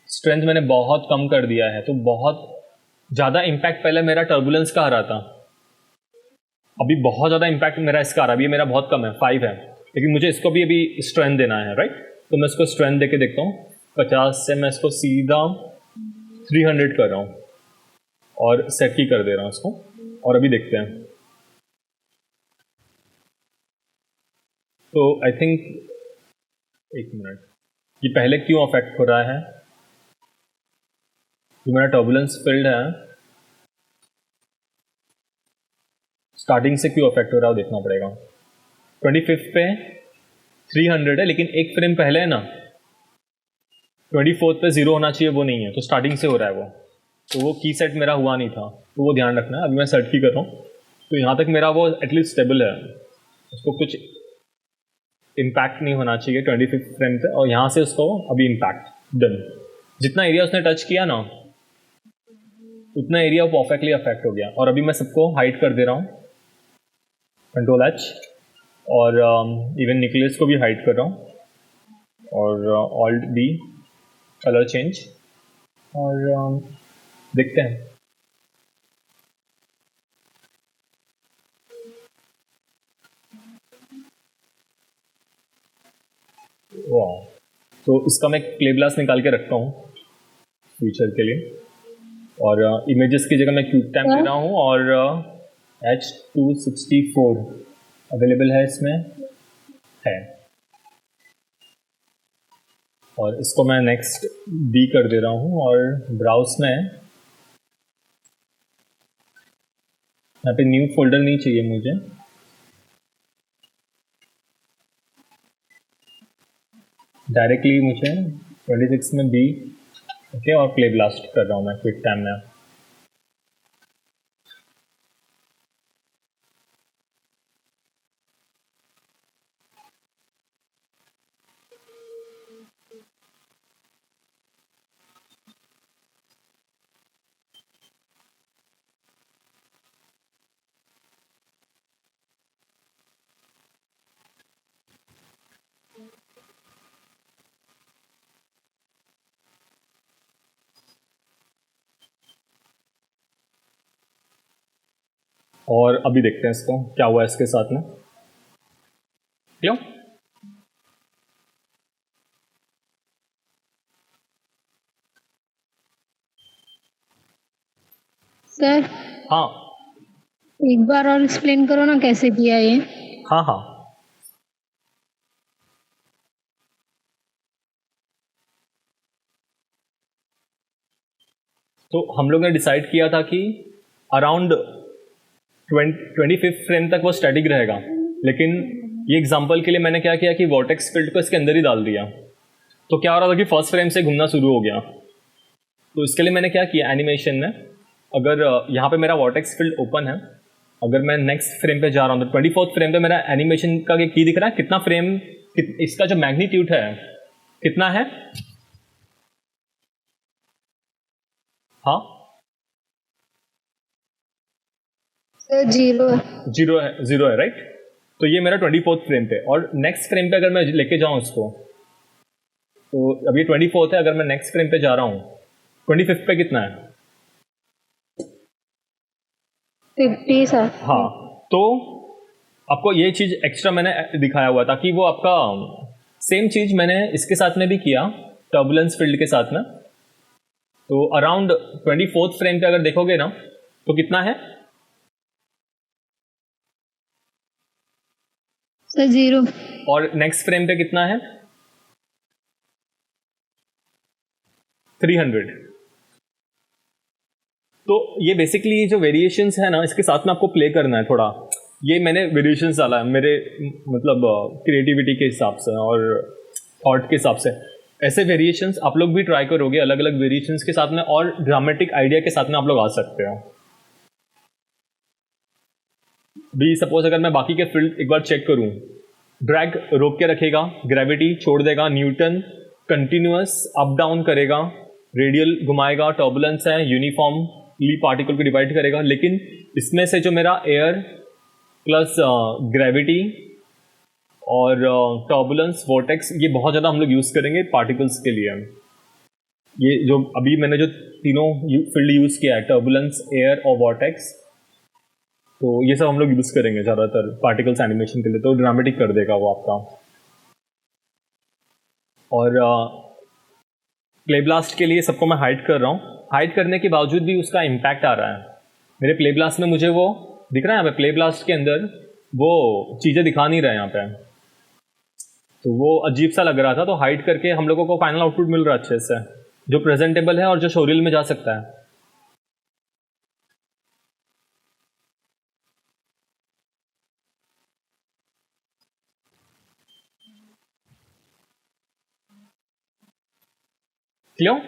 स्ट्रेंथ मैंने बहुत कम कर दिया है, तो बहुत ज़्यादा इम्पैक्ट पहले मेरा टर्बुलेंस का आ रहा था, अभी बहुत ज़्यादा इम्पैक्ट मेरा इसका आ रहा है। अभी मेरा बहुत कम है, 5 है, लेकिन मुझे इसको भी अभी स्ट्रेंथ देना है, राइट। तो मैं इसको स्ट्रेंथ दे के देखता हूँ। 50 से मैं इसको सीधा 300 कर रहा हूँ और सेट की कर दे रहा हूँ इसको। और अभी देखते हैं। तो आई थिंक 1 मिनट, ये पहले क्यों अफेक्ट हो रहा है? जो मेरा टर्बुलेंस फील्ड है स्टार्टिंग से क्यों अफेक्ट हो रहा है वो देखना पड़ेगा। 25 पे 300 है, लेकिन 1 फ्रेम पहले है ना, 24 पे 0 होना चाहिए, वो नहीं है, तो स्टार्टिंग से हो रहा है वो। तो वो की सेट मेरा हुआ नहीं था, तो वो ध्यान रखना है। अभी मैं सेट की कर रहा हूँ, तो यहाँ तक मेरा वो एटलीस्ट स्टेबल है, उसको कुछ इम्पैक्ट नहीं होना चाहिए 25 फ्रेम पे। और यहाँ से उसको अभी इम्पैक्ट डन। जितना एरिया उसने टच किया ना, उतना एरिया परफेक्टली अफेक्ट हो गया। और अभी मैं सबको हाइड कर दे रहा हूँ, Ctrl+H, और इवन निकलेस को भी हाइड कर रहा हूँ, और Alt+D कलर चेंज, और देखते हैं। वाह, तो इसका मैं प्ले ब्लास्ट निकाल के रखता हूँ फ्यूचर के लिए। और इमेजेस की जगह मैं क्यूब टाइम ले रहा हूँ, और H264 अवेलेबल है इसमें है। और इसको मैं नेक्स्ट D कर दे रहा हूँ, और ब्राउज में यहाँ पे न्यू फोल्डर नहीं चाहिए मुझे, डायरेक्टली मुझे 26 में B, ओके, और प्ले ब्लास्ट कर रहा हूँ मैं क्विक टाइम में। और अभी देखते हैं इसको क्या हुआ इसके साथ में। क्यों? सर हाँ एक बार और एक्सप्लेन करो ना कैसे किया ये। हाँ हाँ, तो हम लोग ने डिसाइड किया था कि अराउंड 25 फ्रेम तक वो स्टैटिक रहेगा, लेकिन ये एग्जांपल के लिए मैंने क्या किया कि वॉर्टेक्स फील्ड को इसके अंदर ही डाल दिया। तो क्या हो रहा था कि फर्स्ट फ्रेम से घूमना शुरू हो गया। तो इसके लिए मैंने क्या किया, एनिमेशन में अगर यहाँ पे मेरा वॉर्टेक्स फील्ड ओपन है, अगर मैं नेक्स्ट फ्रेम पे जा रहा हूँ तो 24 फ्रेम पे मेरा एनिमेशन का की दिख रहा है, कितना फ्रेम, इसका जो मैग्नीट्यूड है कितना है, हाँ सर जीरो है। जीरो है राइट। तो ये मेरा 24th फ्रेम पे, और नेक्स्ट फ्रेम पे अगर मैं लेके जाऊं उसको, तो अभी 24th है, अगर मैं नेक्स्ट फ्रेम पे जा रहा हूँ 25th पे कितना है? 50 सर। हाँ, तो आपको ये चीज एक्स्ट्रा मैंने दिखाया हुआ था कि वो आपका सेम चीज मैंने इसके साथ में भी किया, टर्बुलेंस फील्ड के साथ में। तो अराउंड 24th फ्रेम पे अगर देखोगे ना तो कितना है? Sir zero. और नेक्स्ट फ्रेम पे कितना है? 300। तो ये बेसिकली जो वेरिएशंस है ना, इसके साथ में आपको प्ले करना है थोड़ा। ये मैंने वेरिएशंस डाला है मेरे मतलब क्रिएटिविटी के हिसाब से और थॉट के हिसाब से। ऐसे वेरिएशंस आप लोग भी ट्राई करोगे अलग अलग वेरिएशंस के साथ में, और ड्रामेटिक आइडिया के साथ में आप लोग आ सकते हो। भी सपोज अगर मैं बाकी के फील्ड एक बार चेक करूं, ड्रैग रोक के रखेगा, ग्रेविटी छोड़ देगा, न्यूटन कंटिन्यूअस अप डाउन करेगा, रेडियल घुमाएगा, टर्बुलेंस है यूनिफॉर्मली पार्टिकल को डिवाइड करेगा। लेकिन इसमें से जो मेरा एयर प्लस ग्रेविटी और टर्बुलेंस वोर्टेक्स, ये बहुत ज़्यादा हम लोग यूज़ करेंगे पार्टिकल्स के लिए। ये जो अभी मैंने जो तीनों फील्ड यूज़ किया है, टर्बुलेंस, एयर और वोर्टेक्स, तो ये सब हम लोग यूज़ करेंगे ज़्यादातर पार्टिकल्स एनिमेशन के लिए। तो ड्रामेटिक कर देगा वो आपका। और प्ले ब्लास्ट के लिए सबको मैं हाइड कर रहा हूँ। हाइड करने के बावजूद भी उसका इम्पैक्ट आ रहा है मेरे प्ले ब्लास्ट में। मुझे वो दिख रहा है यहाँ पे, प्ले ब्लास्ट के अंदर वो चीज़ें दिखा नहीं रहा है यहाँ पे, तो वो अजीब सा लग रहा था। तो हाइड करके हम लोगों को फाइनल आउटपुट मिल रहा है अच्छे से, जो प्रेजेंटेबल है और जो शोरील में जा सकता है। क्यों?